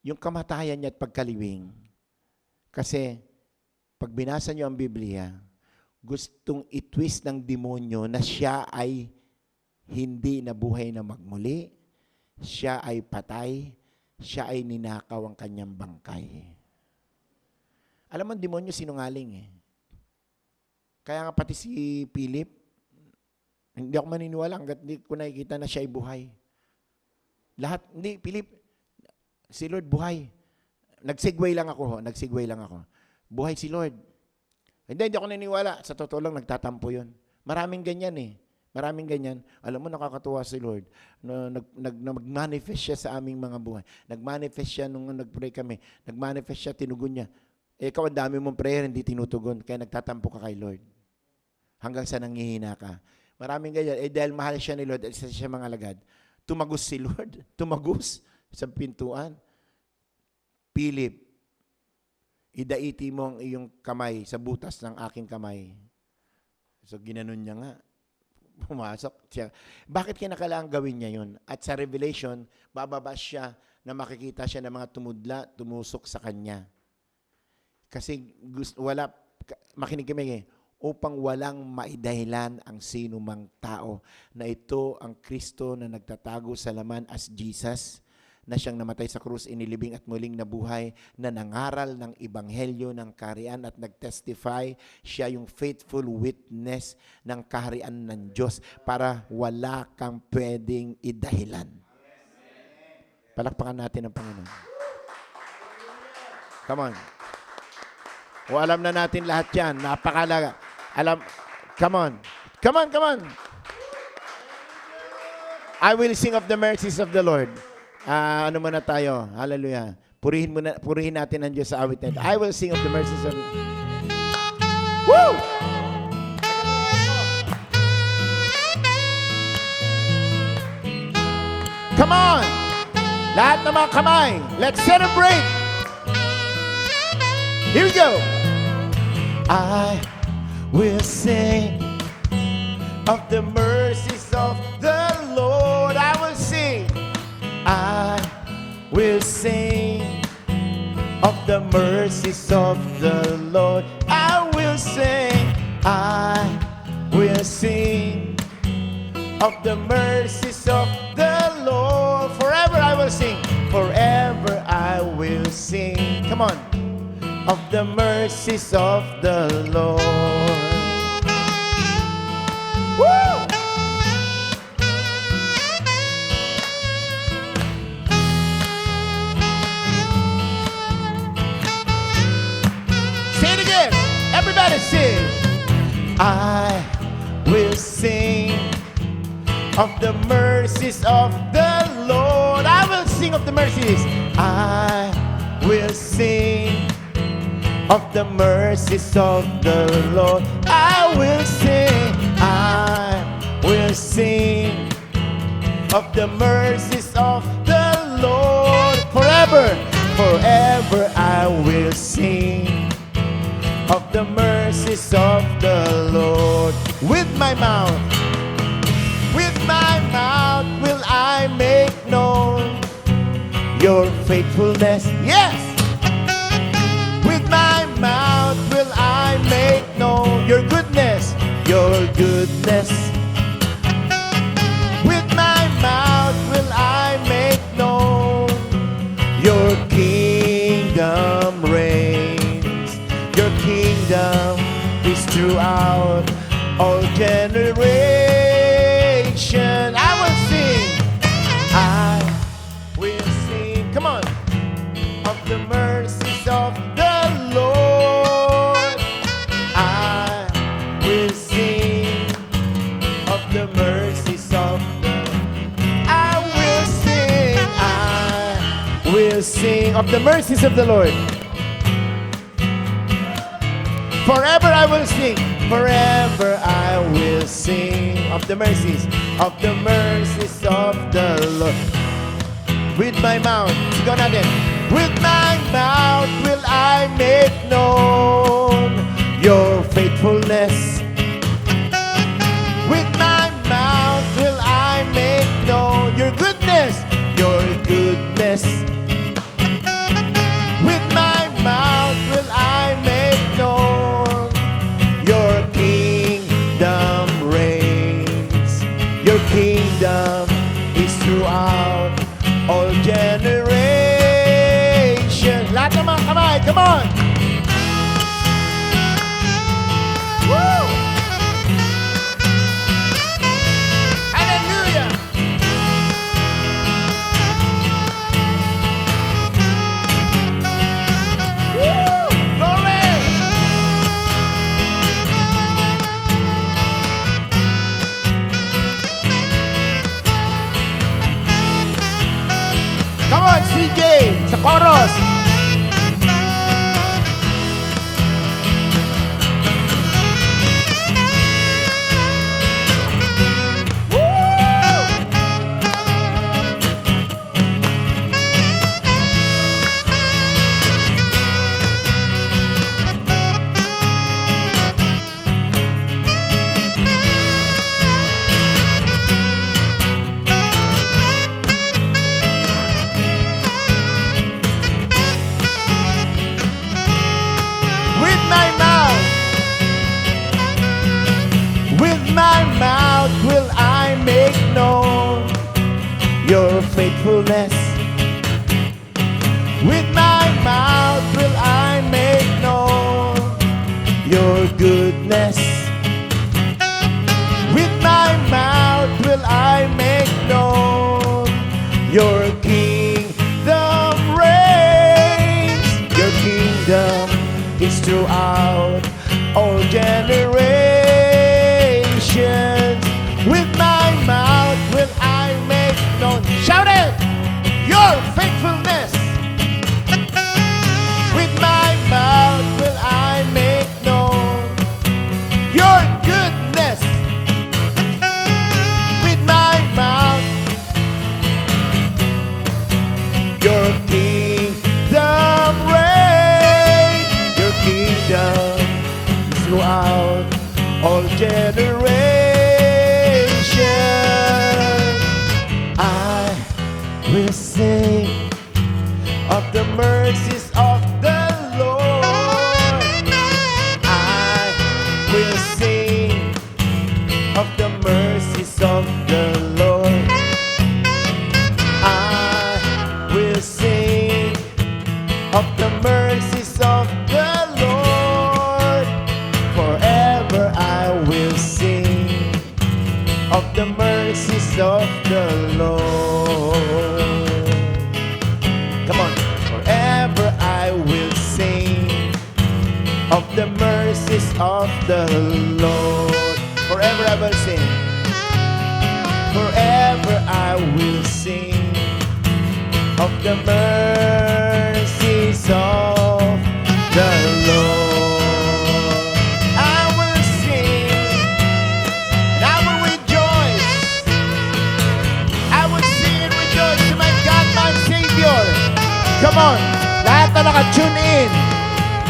Speaker 1: Yung kamatayan niya at pagkaliwing, kasi pag binasa niyo ang Biblia, gustong itwist ng demonyo na siya ay hindi nabuhay na magmuli, siya ay patay, siya ay ninakaw ang kanyang bangkay. Alam mo, ang demonyo sinungaling eh. Kaya nga pati si Philip, hindi ako maniniwala hanggat hindi ko nakikita na siya ay buhay. Lahat, hindi, Philip, si Lord buhay. Nagsegue lang ako. Buhay si Lord. Hindi ako naniniwala. Sa totoo lang, nagtatampo yun. Maraming ganyan eh. Maraming ganyan. Alam mo, nakakatuwa si Lord. Nag-manifest siya sa aming mga buhay. Nag-manifest siya nung nag-pray kami. Nag-manifest siya, tinugon niya. Ikaw, ang dami mong prayer, hindi tinutugon. Kaya nagtatampo ka kay Lord. Hanggang sa nanghihina ka. Maraming ganyan. Dahil mahal siya ni Lord, isa siya mga alagad. Tumagos si Lord. Tumagos sa pintuan. Philip, idaiti mo ang iyong kamay sa butas ng aking kamay. So, ginanon niya nga. Pumasok siya. Bakit kinakailangan gawin niya yun? At sa Revelation, bababa siya na makikita siya ng mga tumudla, tumusok sa kanya. Kasi makinig kami upang walang maidahilan ang sino mang tao na ito ang Kristo na nagtatago sa laman as Jesus, na siyang namatay sa krus, inilibing at muling nabuhay, na nangaral ng ebanghelyo ng kaharian at nagtestify. Siya yung faithful witness ng kaharian ng Diyos para wala kang pwedeng idahilan. Palakpakan natin ang Panginoon. Come on. O alam na natin lahat yan. Napakalaga. Come on. I will sing of the mercies of the Lord. Ano muna tayo? Hallelujah. Purihin natin ang Diyos sa awit na ito. I will sing of the mercies of the Lord. Woo! Come on! Lahat ng mga kamay. Let's celebrate! Here we go! I will sing of the mercies of the Lord. I will sing. I will sing of the mercies of the Lord. I will sing. I will sing of the mercies of the Lord. Forever I will sing. Forever I will sing. Come on. Of the mercies of the Lord. Woo! Say it again. Everybody sing. I will sing of the mercies of the Lord. I will sing of the mercies. I will sing of the mercies of the Lord. I will sing. I will sing of the mercies of the Lord. Forever, forever I will sing of the mercies of the Lord. With my mouth will I make known your faithfulness. Yes! With my mouth will I make known your goodness, your goodness. With my mouth will I make known your kingdom reigns. Your kingdom is throughout all generation. I will sing. I will sing. Come on. Of the mercies of the Lord. I will sing of the mercies of the I will sing. I will sing of the mercies of the Lord. Forever I will sing. Forever I will sing of the mercies of the Lord. With my mouth, sigaw natin. With my mouth will I make known your faithfulness. With my mouth will I make Lahat ng mga kamay, come on! Woo! Hallelujah! Woo! Glory! Come on, CJ! Sa chorus! Will I make known your faithfulness? With my mouth will I make known your goodness. With my mouth will I make known your kingdom reigns. Your kingdom is throughout all generations. With my mouth will I make known. Shout it! Your faithfulness. With my mouth will I make known your goodness. With my mouth, your kingdom reign. Your kingdom is throughout all generations. I will sing of the mercies of the Lord. I will sing of the mercies of the Lord. I will sing of the mercies of the Lord. Forever I will sing of the mercies of the Lord. Come on. Forever I will sing of the mercies of the Lord. Forever I will sing. Forever I will sing of the mercies of the Lord. I will sing and I will rejoice. I will sing and rejoice to my God, my Savior. Come on, lahat na naka-tune in,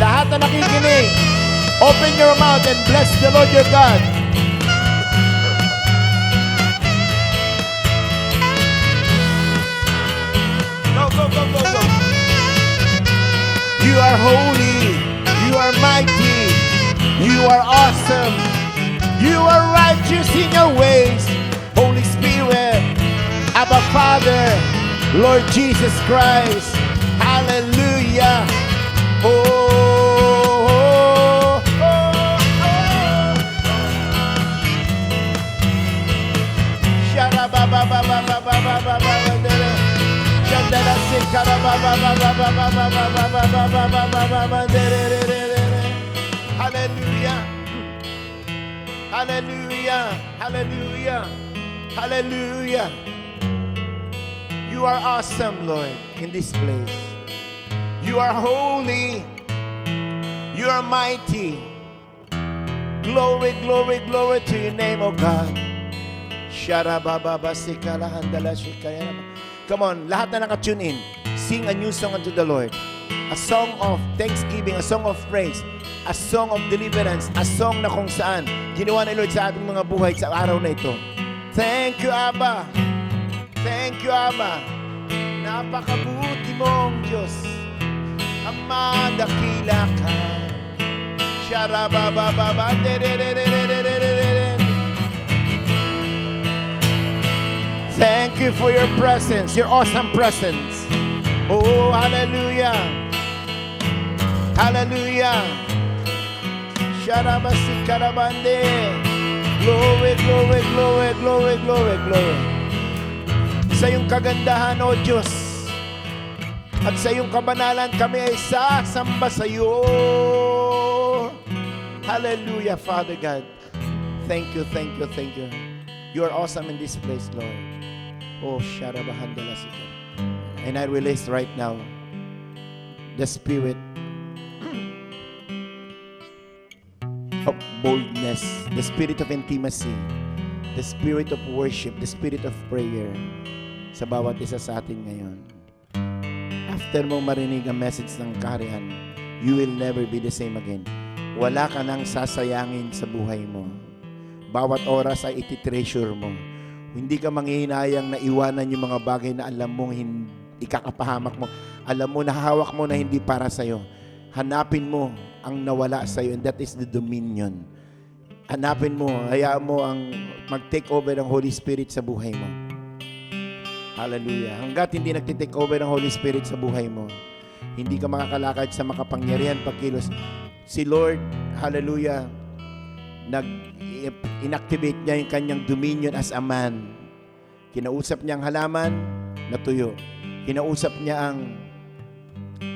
Speaker 1: lahat na nakikinig, open your mouth and bless the Lord your God. Go, go, go, go, go. You are holy, you are mighty, you are awesome, you are righteous in your ways. Holy Spirit, Abba Father, Lord Jesus Christ, hallelujah. Oh, oh, oh, oh. Shara ba ba ba ba ba ba ba ba ba dere. Shandara sikara ba ba ba ba ba ba ba ba ba ba ba ba ba ba ba dere dere. Hallelujah. Hallelujah. Hallelujah. Hallelujah. You are awesome, Lord, in this place. You are holy. You are mighty. Glory, glory, glory to your name, O God. Come on, lahat na naka-tune in. Sing a new song unto the Lord. A song of thanksgiving, a song of praise, a song of deliverance, a song na kung saan ginawa ni Lord sa ating mga buhay sa araw na ito. Thank you, Abba. Thank you, Abba. Napakabuti mong Diyos. Ama, dakila ka. Sharabababa. Thank you for your presence, your awesome presence. Oh, hallelujah. Hallelujah. Sharabasi karabande. Glory, glory, glory, glory, glory, glory. Sa iyong kagandahan, O Diyos, at sa iyong kabanalan kami ay sasamba sa iyo. Hallelujah, Father God. Thank you, thank you, thank you. You are awesome in this place, Lord. Oh, Sharabahandala Sikara. And I release right now the spirit of boldness, the spirit of intimacy, the spirit of worship, the spirit of prayer sa bawat isa sa atin ngayon. After mong marinig ang message ng kaharian, you will never be the same again. Wala ka nang sasayangin sa buhay mo. Bawat oras ay iti-treasure mo. Hindi ka manghihinayang na iwanan yung mga bagay na alam mong ikakapahamak mo. Alam mo, nahahawak mo na hindi para sa'yo. Hanapin mo ang nawala sa'yo, and that is the dominion. Hanapin mo, hayaan mo ang mag-take over ng Holy Spirit sa buhay mo. Hallelujah. Hanggat hindi nagtitake over ng Holy Spirit sa buhay mo, hindi ka makakalakad sa makapangyarihan pagkilos. Si Lord, hallelujah, inactivate niya yung kanyang dominion as a man. Kinausap niya ang halaman, natuyo. Kinausap niya ang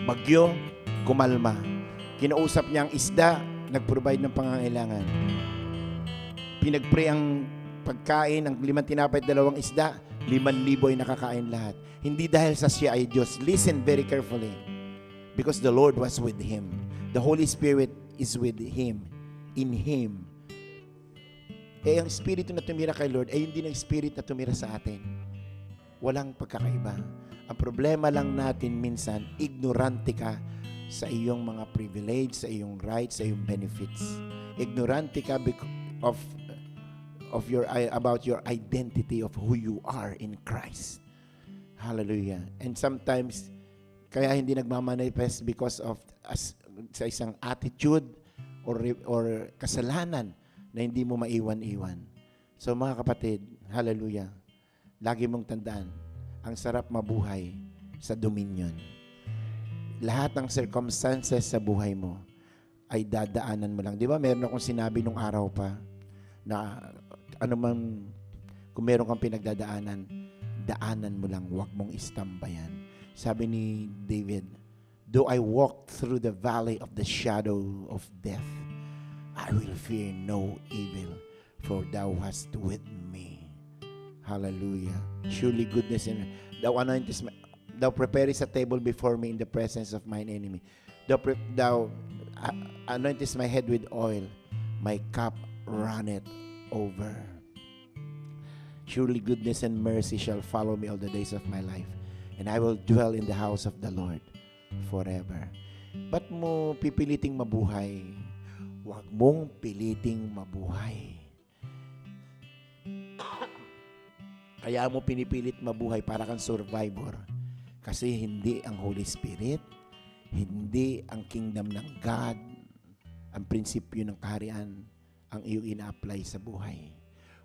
Speaker 1: bagyo, kumalma. Kinausap niya ang isda, nag-provide ng pangangailangan. Pinag-pray ang pagkain, ang 5 tinapay at 2 isda, 5,000 ay nakakain lahat. Hindi dahil sa siya ay Diyos. Listen very carefully. Because the Lord was with him. The Holy Spirit is with him. In him. Eh, ang Espiritu na tumira kay Lord ay hindi ng Spirit na tumira sa atin. Walang pagkakaiba. Ang problema lang natin minsan, ignorante ka sa iyong mga privilege, sa iyong rights, sa iyong benefits. Ignorante ka about your identity of who you are in Christ. Hallelujah. And sometimes, kaya hindi nagmamanifest because of sa isang attitude or kasalanan na hindi mo maiwan-iwan. So mga kapatid, hallelujah, lagi mong tandaan, ang sarap mabuhay sa dominion. Lahat ng circumstances sa buhay mo ay dadaanan mo lang. Di ba meron akong sinabi nung araw pa na kung meron kang pinagdadaanan, daanan mo lang, huwag mong istambayan. Sabi ni David, though I walk through the valley of the shadow of death, I will fear no evil, for thou hast with me. Hallelujah. Surely goodness and thou preparest a table before me in the presence of mine enemy. Thou anointest my head with oil, my cup runneth over. Surely goodness and mercy shall follow me all the days of my life, and I will dwell in the house of the Lord forever. Ba't mo pipiliting mabuhay? Huwag mong piliting mabuhay. Kaya mo pinipilit mabuhay para kang survivor. Kasi hindi ang Holy Spirit, hindi ang kingdom ng God, ang prinsipyo ng kaharian, ang iyong ina-apply sa buhay,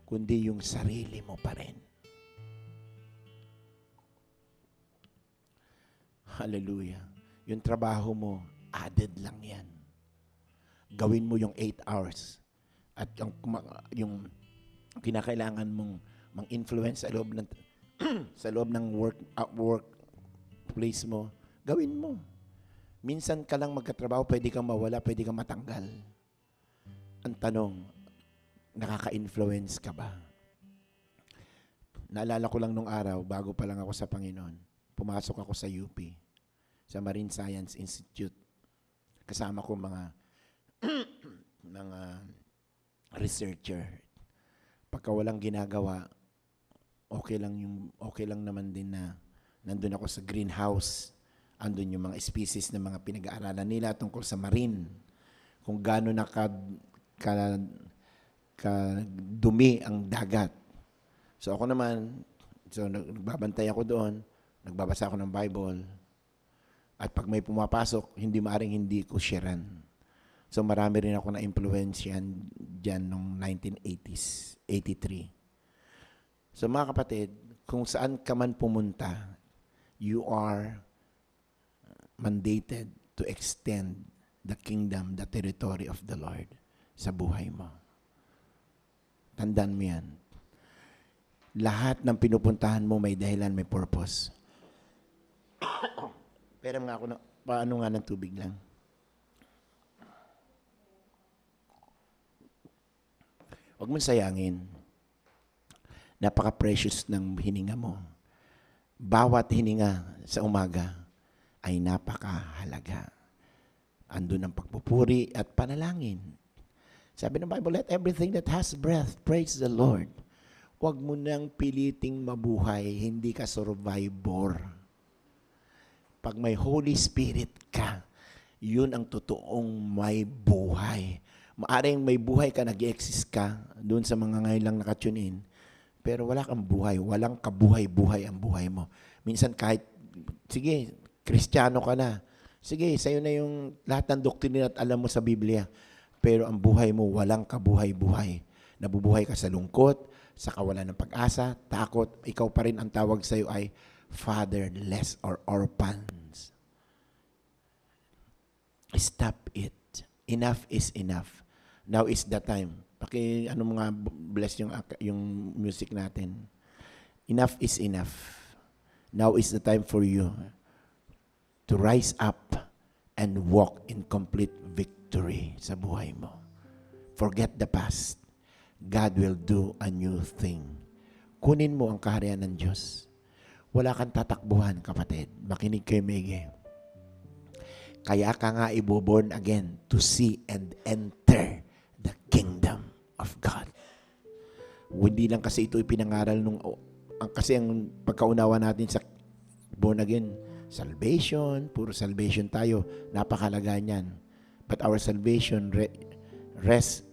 Speaker 1: kundi yung sarili mo pa rin. Hallelujah. Yung trabaho mo, added lang yan. Gawin mo yung 8 hours. At yung kinakailangan mong mang-influence sa loob ng sa loob ng work place mo, gawin mo. Minsan ka lang magkatrabaho, pwede kang mawala, pwede kang matanggal. Ang tanong, nakaka-influence ka ba? Naalala ko lang nung araw, bago pa lang ako sa Panginoon, pumasok ako sa UP, sa Marine Science Institute. Kasama ko mga researcher. Pagka walang ginagawa, okay lang naman din na nandun ako sa greenhouse. Andun yung mga species ng mga pinag-aaralan nila tungkol sa marine. Kung gaano dumi ang dagat. So ako naman, nagbabantay ako doon, nagbabasa ako ng Bible. At pag may pumapasok, hindi maaring hindi ko sharean. So marami rin ako na-influensyan dyan noong 1980s, 83. So mga kapatid, kung saan ka man pumunta, you are mandated to extend the kingdom, the territory of the Lord sa buhay mo. Tandaan mo yan. Lahat ng pinupuntahan mo may dahilan, may purpose. Pero nga ako, paano nga ng tubig lang? Huwag mong sayangin. Napaka-precious ng hininga mo. Bawat hininga sa umaga ay napakahalaga. Andun ang pagpupuri at panalangin. Sabi ng Bible, let everything that has breath praise the Lord. Huwag mo nang piliting mabuhay, hindi ka survivor. Pag may Holy Spirit ka, yun ang totoong may buhay. Maaring may buhay ka, nag-exist ka, doon sa mga ngayon lang nakatune in, pero wala kang buhay, walang kabuhay-buhay ang buhay mo. Minsan kahit, sige, Kristiyano ka na, sige, sa'yo na yung lahat ng doktrina at alam mo sa Biblia, pero ang buhay mo, walang kabuhay-buhay. Nabubuhay ka sa lungkot, sa kawalan ng pag-asa, takot, ikaw pa rin ang tawag sa'yo ay fatherless or orphans. Stop it. Enough is enough. Now is the time. Mga bless yung music natin. Enough is enough. Now is the time for you to rise up and walk in complete victory sa buhay mo. Forget the past. God will do a new thing. Kunin mo ang kaharian ng Diyos. Wala kang tatakbuhan, kapatid. Makinig kayo, Mege. Kaya ka nga iboborn again to see and enter the kingdom of God. Hindi lang kasi ito ipinangaral kasi ang pagkaunawa natin sa born again, salvation, puro salvation tayo, napakalaga niyan. But our salvation rests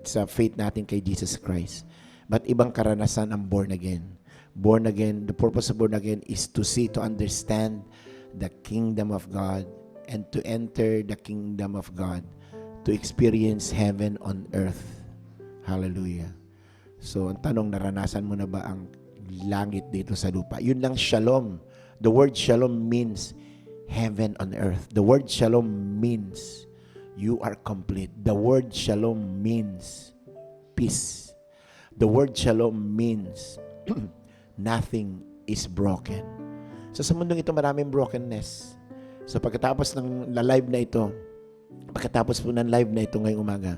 Speaker 1: sa faith natin kay Jesus Christ. But ibang karanasan ang born again. Born again, the purpose of born again is to see, to understand the kingdom of God and to enter the kingdom of God, to experience heaven on earth. Hallelujah. So, ang tanong, naranasan mo na ba ang langit dito sa lupa? Yun lang shalom. The word shalom means heaven on earth. The word shalom means you are complete. The word shalom means peace. The word shalom means nothing is broken. So sa mundong ito maraming brokenness. So pagkatapos ng live na ito, pagkatapos po ng live na ito ngayong umaga,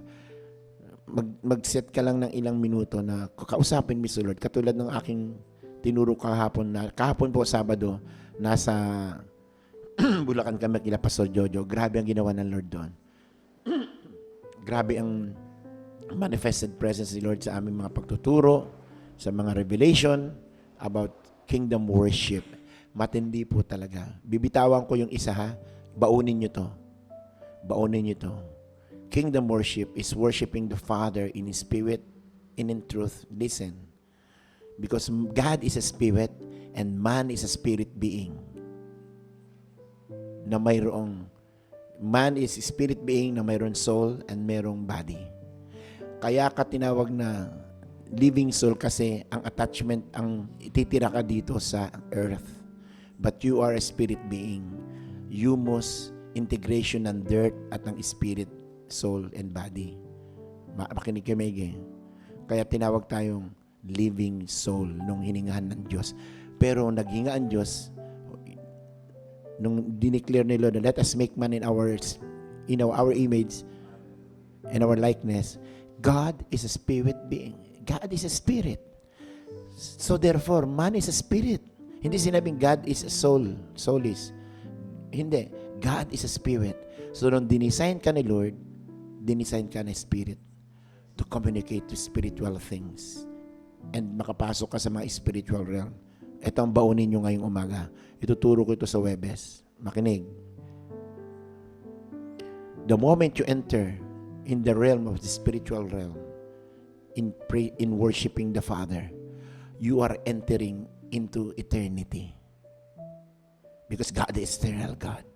Speaker 1: mag-set ka lang ng ilang minuto na kausapin mo si Lord. Katulad ng aking tinuro kahapon po Sabado, nasa Bulacan kami kila Pastor Jojo. Grabe ang ginawa ng Lord doon. Grabe ang manifested presence ni Lord sa aming mga pagtuturo, sa mga revelation about kingdom worship. Matindi po talaga. Bibitawan ko yung isa ha. Baunin nyo to. Baunin nyo to. Kingdom worship is worshiping the Father in spirit and in truth. Listen. Because God is a spirit and man is a spirit being. Na mayroong man is a spirit being na mayroong soul and mayroong body. Kaya ka tinawag na living soul kasi ang attachment, ang ititira ka dito sa earth. But you are a spirit being. Humus, integration ng dirt at ng spirit, soul, and body. Makinig kayo, Mege. Kaya tinawag tayong living soul nung hiningahan ng Diyos. Pero naghinga ang Diyos, nung dineclare ni Lord, let us make man in our image and our likeness. God is a spirit being. God is a spirit. So therefore, man is a spirit. Hindi sinabing God is a soul. Soulless. Hindi. God is a spirit. So nung dinisign ka ni Lord, dinisign ka na spirit to communicate to spiritual things. And makapasok ka sa mga spiritual realm. Ito ang baunin nyo ngayong umaga. Ituturo ko ito sa Webes. Makinig. The moment you enter in the realm of the spiritual realm, in worshiping the Father, you are entering into eternity. Because God is eternal God.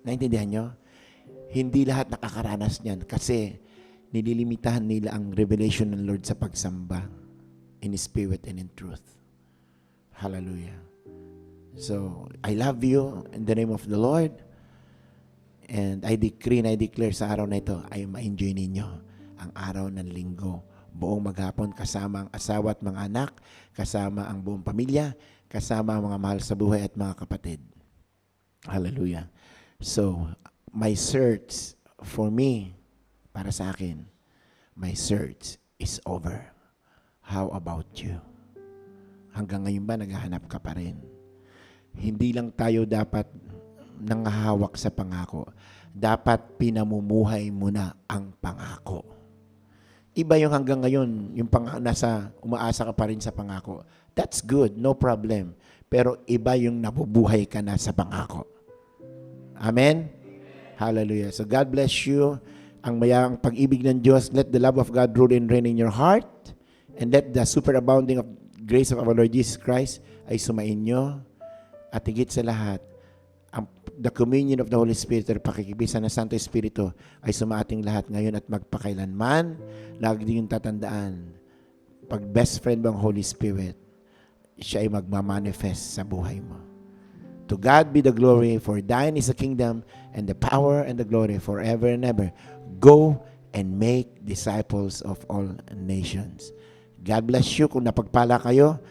Speaker 1: Naintindihan nyo? Hindi lahat nakakaranas niyan kasi nililimitahan nila ang revelation ng Lord sa pagsamba in spirit and in truth. Hallelujah. So, I love you in the name of the Lord. And I decree and I declare sa araw na ito, ay ma-enjoy ninyo ang araw ng linggo. Buong maghapon kasama ang asawa at mga anak, kasama ang buong pamilya, kasama ang mga mahal sa buhay at mga kapatid. Hallelujah. So, my search for me, para sa akin, my search is over. How about you? Hanggang ngayon ba naghahanap ka pa rin? Hindi lang tayo dapat nangahawak sa pangako. Dapat pinamumuhay mo na ang pangako. Iba yung hanggang ngayon, yung nasa umaasa ka pa rin sa pangako. That's good, no problem. Pero iba yung nabubuhay ka na sa pangako. Amen? Hallelujah. So God bless you. Ang mayang pag-ibig ng Diyos, let the love of God rule and reign in your heart. And let the superabounding of grace of our Lord Jesus Christ ay sumain nyo. At higit sa lahat, the communion of the Holy Spirit or pakikibisa ng Santo Espiritu ay sumaating lahat ngayon at magpakailanman. Lagi din yung tatandaan, pag best friend mo ang Holy Spirit, siya ay magmamanifest sa buhay mo. To God be the glory, for thine is the kingdom and the power and the glory forever and ever. Go and make disciples of all nations. God bless you. Kung napagpala kayo,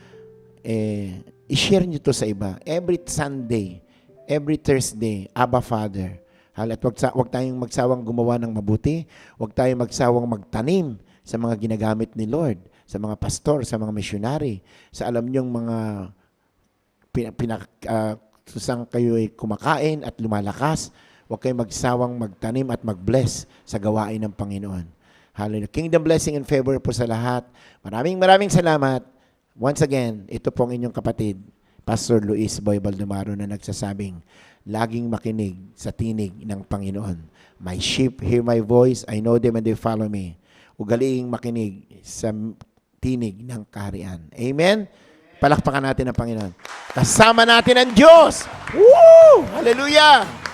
Speaker 1: i-share nyo to sa iba. Every Sunday, every Thursday, Abba Father. At wag tayong magsawang gumawa ng mabuti. Wag tayong magsawang magtanim sa mga ginagamit ni Lord, sa mga pastor, sa mga missionary, sa alam nyong mga susang kayo ay kumakain at lumalakas. Wag kayong magsawang magtanim at mag-bless sa gawain ng Panginoon. Hallelujah. Kingdom blessing and favor po sa lahat. Maraming salamat. Once again, ito pong inyong kapatid, Pastor Luis Boy Baldomaro, na nagsasabing, laging makinig sa tinig ng Panginoon. My sheep hear my voice, I know them and they follow me. Ugaliing makinig sa tinig ng kaharian. Amen? Palakpakan natin ang Panginoon. Kasama natin ang Diyos! Woo! Hallelujah!